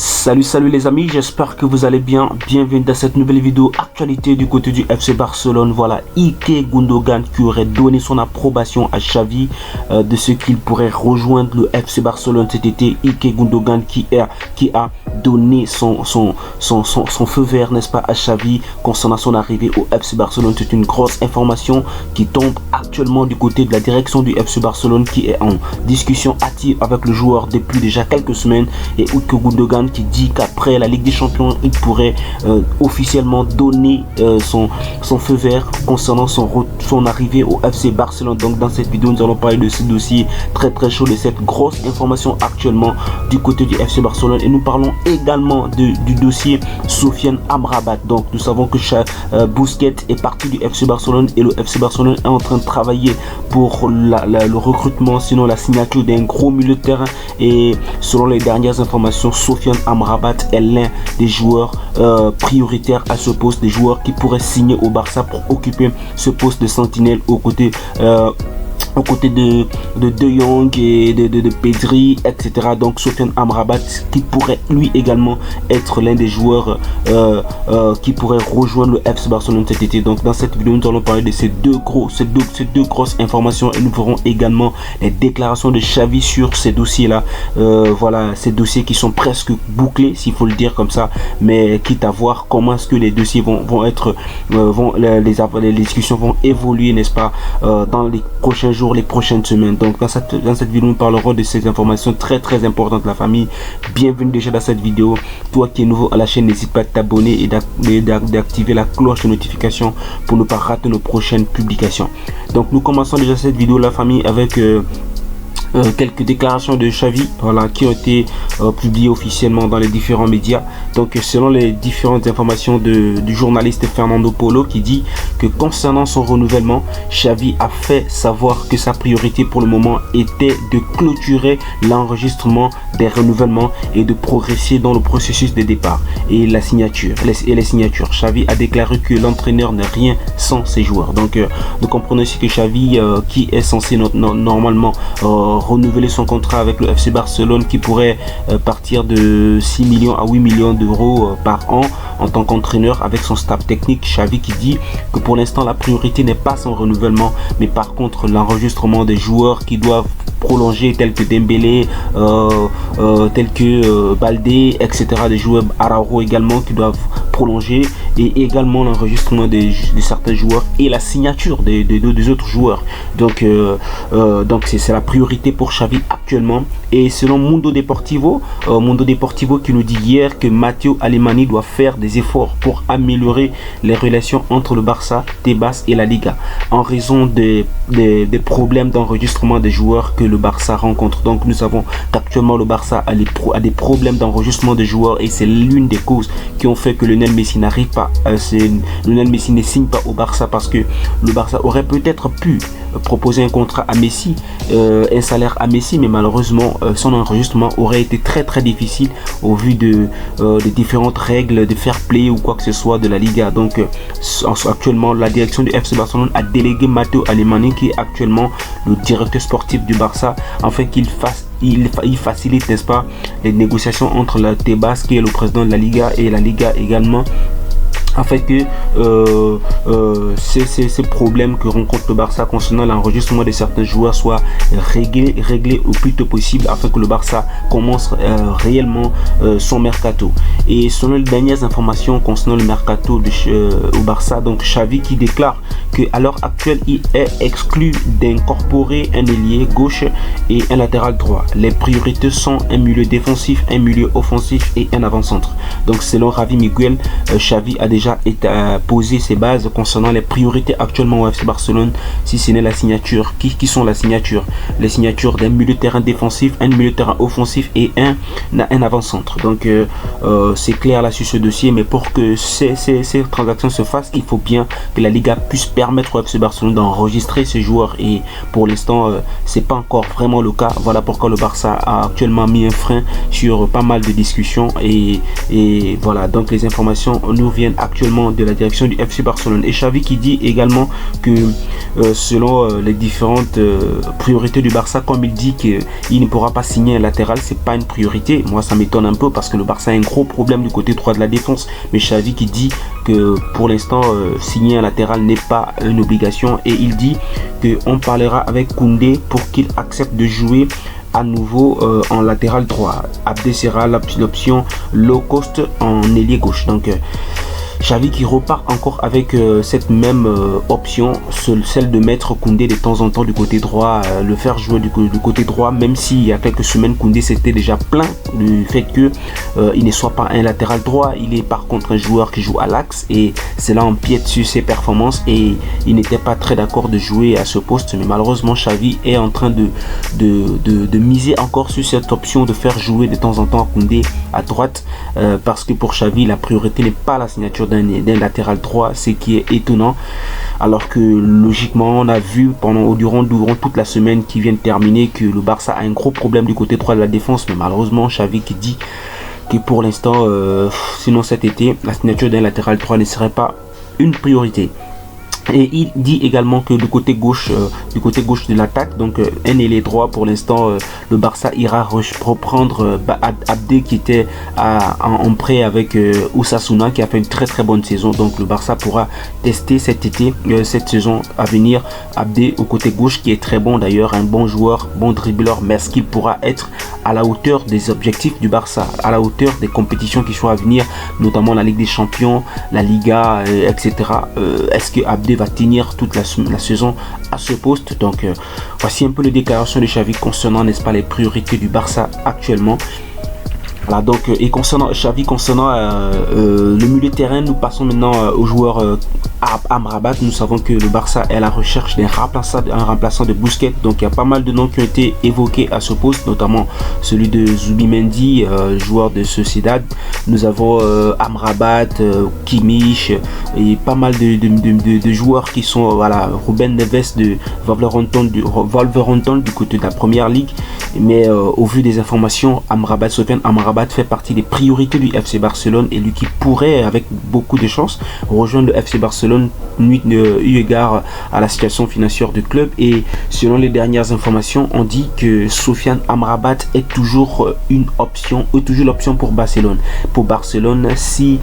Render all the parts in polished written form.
Salut les amis, j'espère que vous allez bien. Bienvenue dans cette nouvelle vidéo actualité du côté du FC Barcelone. Voilà, Ilkay Gundogan qui aurait donné son approbation à Xavi de ce qu'il pourrait rejoindre le FC Barcelone cet été. Ilkay Gundogan qui a donné son feu vert, n'est-ce pas, à Xavi concernant son arrivée au FC Barcelone. C'est une grosse information qui tombe actuellement du côté de la direction du FC Barcelone qui est en discussion active avec le joueur depuis déjà quelques semaines. Et Ilkay Gundogan qui dit qu'après la Ligue des Champions il pourrait officiellement donner son feu vert concernant son arrivée au FC Barcelone. Donc dans cette vidéo nous allons parler de ce dossier très chaud, de cette grosse information actuellement du côté du FC Barcelone, et nous parlons également du dossier Sofiane Amrabat. Donc nous savons que Busquets est parti du FC Barcelone et le FC Barcelone est en train de travailler pour le recrutement, sinon la signature d'un gros milieu de terrain. Et selon les dernières informations, Sofiane Amrabat est l'un des joueurs prioritaires à ce poste, des joueurs qui pourraient signer au Barça pour occuper ce poste de sentinelle aux côtés de Jong et de Pedri, etc. Donc Sofiane Amrabat qui pourrait lui également être l'un des joueurs qui pourrait rejoindre le FC Barcelone cet été. Donc dans cette vidéo nous allons parler de ces deux grosses informations, et nous verrons également les déclarations de Xavi sur ces dossiers là. Voilà, ces dossiers qui sont presque bouclés, s'il faut le dire comme ça, mais quitte à voir comment est-ce que les dossiers vont être les discussions vont évoluer, n'est-ce pas, dans les prochains jours, les prochaines semaines. Donc dans cette vidéo nous parlerons de ces informations très importantes, la famille. Bienvenue déjà dans cette vidéo. Toi qui es nouveau à la chaîne, n'hésite pas à t'abonner et d'activer la cloche de notification pour ne pas rater nos prochaines publications. Donc nous commençons déjà cette vidéo, la famille, avec quelques déclarations de Xavi, voilà, qui ont été publiées officiellement dans les différents médias. Donc selon les différentes informations du journaliste Fernando Polo, qui dit que concernant son renouvellement, Xavi a fait savoir que sa priorité pour le moment était de clôturer l'enregistrement des renouvellements et de progresser dans le processus de départ et les signatures. Xavi a déclaré que l'entraîneur n'est rien sans ses joueurs. Donc nous comprenons aussi que Xavi, qui est censé normalement renouveler son contrat avec le FC Barcelone, qui pourrait partir de 6 millions à 8 millions d'euros par an en tant qu'entraîneur avec son staff technique. Xavi qui dit que pour l'instant la priorité n'est pas son renouvellement, mais par contre l'enregistrement des joueurs qui doivent prolonger, tels que Dembélé, tels que Baldé, etc. Des joueurs, Araujo également, qui doivent prolonger, et également l'enregistrement de certains joueurs et la signature des autres joueurs. Donc c'est la priorité pour Xavi actuellement. Et selon Mundo Deportivo qui nous dit hier que Matteo Alemany doit faire des efforts pour améliorer les relations entre le Barça, Tebas et la Liga en raison des problèmes d'enregistrement des joueurs que le Barça rencontre. Donc nous savons qu'actuellement le Barça a des problèmes d'enregistrement des joueurs, et c'est l'une des causes qui ont fait que Lionel Messi n'arrive pas, Lionel Messi ne signe pas au Barça, parce que le Barça aurait peut-être pu proposer un contrat à Messi, un salaire à Messi, mais malheureusement son enregistrement aurait été très difficile au vu des différentes règles de fair play ou quoi que ce soit de la Liga. Donc actuellement la direction du FC Barcelone a délégué Matteo Alemany, qui est actuellement le directeur sportif du Barça, afin qu'il facilite, n'est-ce pas, les négociations entre la Tebas, qui est le président de la Liga, et la Liga également, afin que ces problèmes que rencontre le Barça concernant l'enregistrement de certains joueurs soient réglés au plus tôt possible, afin que le Barça commence réellement son mercato. Et selon les dernières informations concernant le mercato au Barça, donc Xavi qui déclare que à l'heure actuelle il est exclu d'incorporer un ailier gauche et un latéral droit. Les priorités sont un milieu défensif, un milieu offensif et un avant-centre. Donc selon Javi Miguel, Xavi a déjà posé ses bases concernant les priorités actuellement au FC Barcelone, si ce n'est la signature. Qui sont les signatures d'un milieu de terrain défensif, un milieu de terrain offensif et un avant-centre. Donc c'est clair là sur ce dossier, mais pour que ces transactions se fassent, il faut bien que la Liga puisse permettre au FC Barcelone d'enregistrer ces joueurs, et pour l'instant c'est pas encore vraiment le cas. Voilà pourquoi le Barça a actuellement mis un frein sur pas mal de discussions, et voilà, donc les informations nous viennent actuellement de la direction du FC Barcelone. Et Xavi qui dit également que selon les différentes priorités du Barça, comme il dit qu'il ne pourra pas signer un latéral, c'est pas une priorité. Moi ça m'étonne un peu parce que le Barça a un gros problème du côté droit de la défense. Mais Xavi qui dit que pour l'instant signer un latéral n'est pas une obligation, et il dit qu'on parlera avec Koundé pour qu'il accepte de jouer à nouveau en latéral droit. Abdé sera l'option low cost en ailier gauche. Donc Xavi qui repart encore avec cette même option, celle de mettre Koundé de temps en temps du côté droit, le faire jouer du côté droit, même s'il y a quelques semaines Koundé s'était déjà plaint du fait que il ne soit pas un latéral droit. Il est par contre un joueur qui joue à l'axe, et cela empiète sur ses performances, et il n'était pas très d'accord de jouer à ce poste. Mais malheureusement Xavi est en train de miser encore sur cette option de faire jouer de temps en temps Koundé à droite, parce que pour Xavi la priorité n'est pas la signature d'un latéral droit, ce qui est étonnant, alors que logiquement on a vu durant toute la semaine qui vient de terminer que le Barça a un gros problème du côté droit de la défense. Mais malheureusement Xavi qui dit que pour l'instant sinon cet été la signature d'un latéral droit ne serait pas une priorité. Et il dit également que du côté gauche de l'attaque, donc un ailier droit, pour l'instant le Barça ira reprendre Abdé qui était en prêt avec Osasuna, qui a fait une très bonne saison. Donc le Barça pourra tester cet été, cette saison à venir, Abdé au côté gauche, qui est très bon d'ailleurs, un bon joueur, bon dribbleur, mais est-ce qu'il pourra être à la hauteur des objectifs du Barça, à la hauteur des compétitions qui sont à venir, notamment la Ligue des Champions, la Liga, etc. Est-ce que Abdé va tenir toute la saison à ce poste? Donc voici un peu les déclarations de Xavi concernant, n'est-ce pas, les priorités du Barça actuellement. Voilà, donc et concernant Xavi, concernant le milieu de terrain, nous passons maintenant au joueur Amrabat. Nous savons que le Barça est à la recherche d'un remplaçant de Busquets. Donc il y a pas mal de noms qui ont été évoqués à ce poste, notamment celui de Zubimendi, joueur de Sociedad. Nous avons Amrabat, Kimmich, et pas mal de joueurs qui sont, voilà, Ruben Neves de Wolverhampton du côté de la première ligue. Mais au vu des informations, Sofiane Amrabat fait partie des priorités du FC Barcelone, et lui qui pourrait avec beaucoup de chance rejoindre le FC Barcelone eu égard à la situation financière du club. Et selon les dernières informations, on dit que Sofiane Amrabat est toujours une option, ou toujours l'option pour Barcelone. S'ils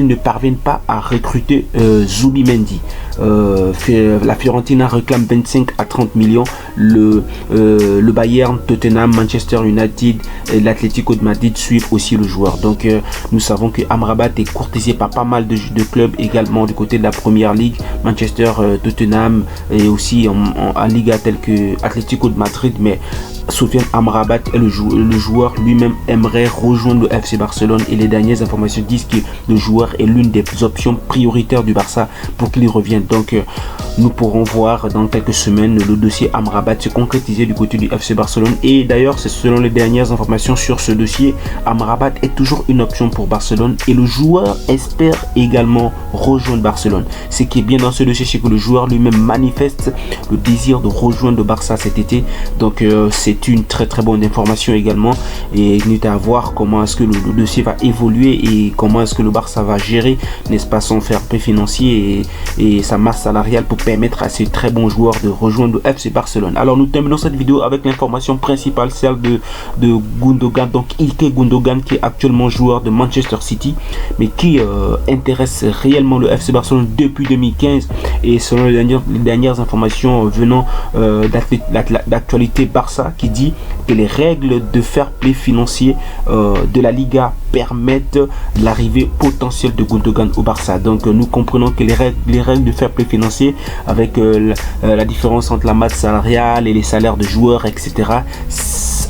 ne parviennent pas à recruter Zubimendi. La Fiorentina réclame 25 à 30 millions. Le Bayern, Tottenham, Manchester United et l'Atlético de Madrid suivent aussi le joueur. Donc nous savons que Amrabat est courtisé par pas mal de clubs également du côté de la première ligue, Manchester, Tottenham, et aussi en Liga telle que Atlético de Madrid. Mais Sofiane Amrabat est le joueur lui-même aimerait rejoindre le FC Barcelone, et les dernières informations disent que le joueur est l'une des options prioritaires du Barça pour qu'il y revienne. Donc nous pourrons voir dans quelques semaines le dossier Amrabat se concrétiser du côté du FC Barcelone. Et d'ailleurs, c'est selon les dernières informations sur ce dossier, Amrabat est toujours une option pour Barcelone, et le joueur espère également rejoindre Barcelone. Ce qui est bien dans ce dossier, c'est que le joueur lui-même manifeste le désir de rejoindre le Barça cet été. Donc c'est une très bonne information également, et il est à voir comment est-ce que le dossier va évoluer et comment est-ce que le Barça va gérer, n'est-ce pas, son fair play financier et sa masse salariale pour permettre à ces très bons joueurs de rejoindre le FC Barcelone. Alors nous terminons cette vidéo avec l'information principale, celle de Gundogan, donc Ilkay Gundogan, qui est actuellement joueur de Manchester City, mais qui intéresse réellement le FC Barcelone depuis 2015. Et selon les dernières informations venant d'actualité Barça, qui dit que les règles de fair play financier de la Liga permettent l'arrivée potentielle de Gundogan au Barça. Donc nous comprenons que les règles de fair play financier, avec la différence entre la masse salariale et les salaires de joueurs, etc.,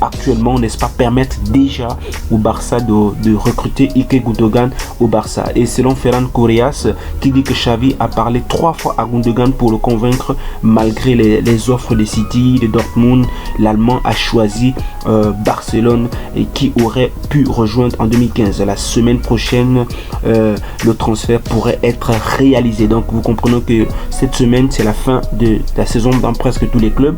actuellement, n'est-ce pas, permettent déjà au Barça de recruter Ilkay Gundogan au Barça. Et selon Ferran Correas, qui dit que Xavi a parlé 3 fois à Gundogan pour le convaincre, malgré les offres de City, de Dortmund, l'Allemand a choisi Barcelone, et qui aurait pu rejoindre en 2015. La semaine prochaine, le transfert pourrait être réalisé. Donc vous comprenez que cette semaine, c'est la fin de la saison dans presque tous les clubs.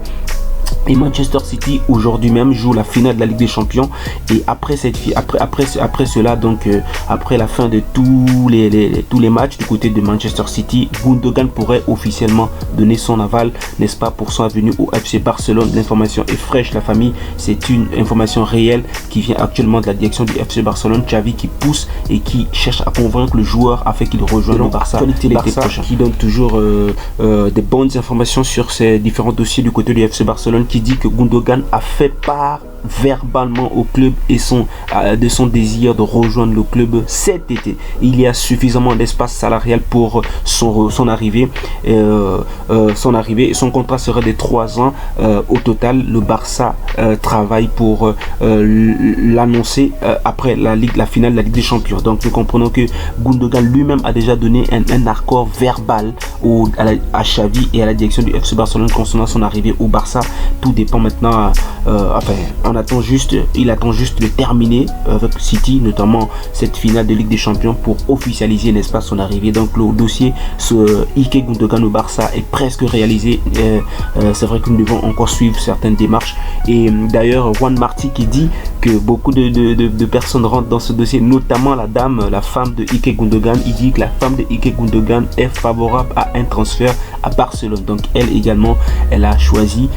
Et Manchester City aujourd'hui même joue la finale de la Ligue des Champions. Et après cela, donc après la fin de tous les matchs du côté de Manchester City, Gundogan pourrait officiellement donner son aval, n'est-ce pas, pour son avenue au FC Barcelone. L'information est fraîche, la famille, c'est une information réelle qui vient actuellement de la direction du FC Barcelone. Xavi qui pousse et qui cherche à convaincre le joueur afin qu'il rejoigne le Barça l'été prochain, qui donne toujours des bonnes informations sur ces différents dossiers du côté du FC Barcelone, qui dit que Gundogan a fait part verbalement au club et de son désir de rejoindre le club cet été. Il y a suffisamment d'espace salarial pour son arrivée. Son contrat serait de 3 ans au total. Le Barça travaille pour l'annoncer après la finale de la Ligue des Champions. Donc nous comprenons que Gundogan lui-même a déjà donné un accord verbal à Xavi et à la direction du FC Barcelone concernant son arrivée au Barça. Tout dépend maintenant, il attend juste de terminer avec City, notamment cette finale de Ligue des Champions, pour officialiser, n'est-ce pas, son arrivée. Donc le dossier Ike Gundogan au Barça est presque réalisé. C'est vrai que nous devons encore suivre certaines démarches. Et d'ailleurs, Juan Martí qui dit que beaucoup de personnes rentrent dans ce dossier, notamment la femme de Ike Gundogan. Il dit que la femme de Ike Gundogan est favorable à un transfert à Barcelone. Donc elle également, elle a choisi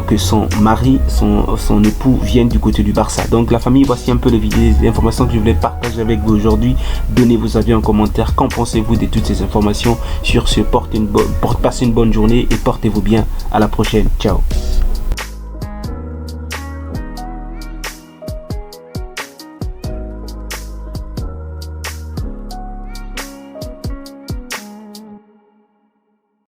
que son mari, son époux viennent du côté du Barça. Donc la famille, voici un peu les informations que je voulais partager avec vous aujourd'hui. Donnez vos avis en commentaire. Qu'en pensez-vous de toutes ces informations? Sur ce, passez une bonne journée et portez-vous bien. À la prochaine. Ciao.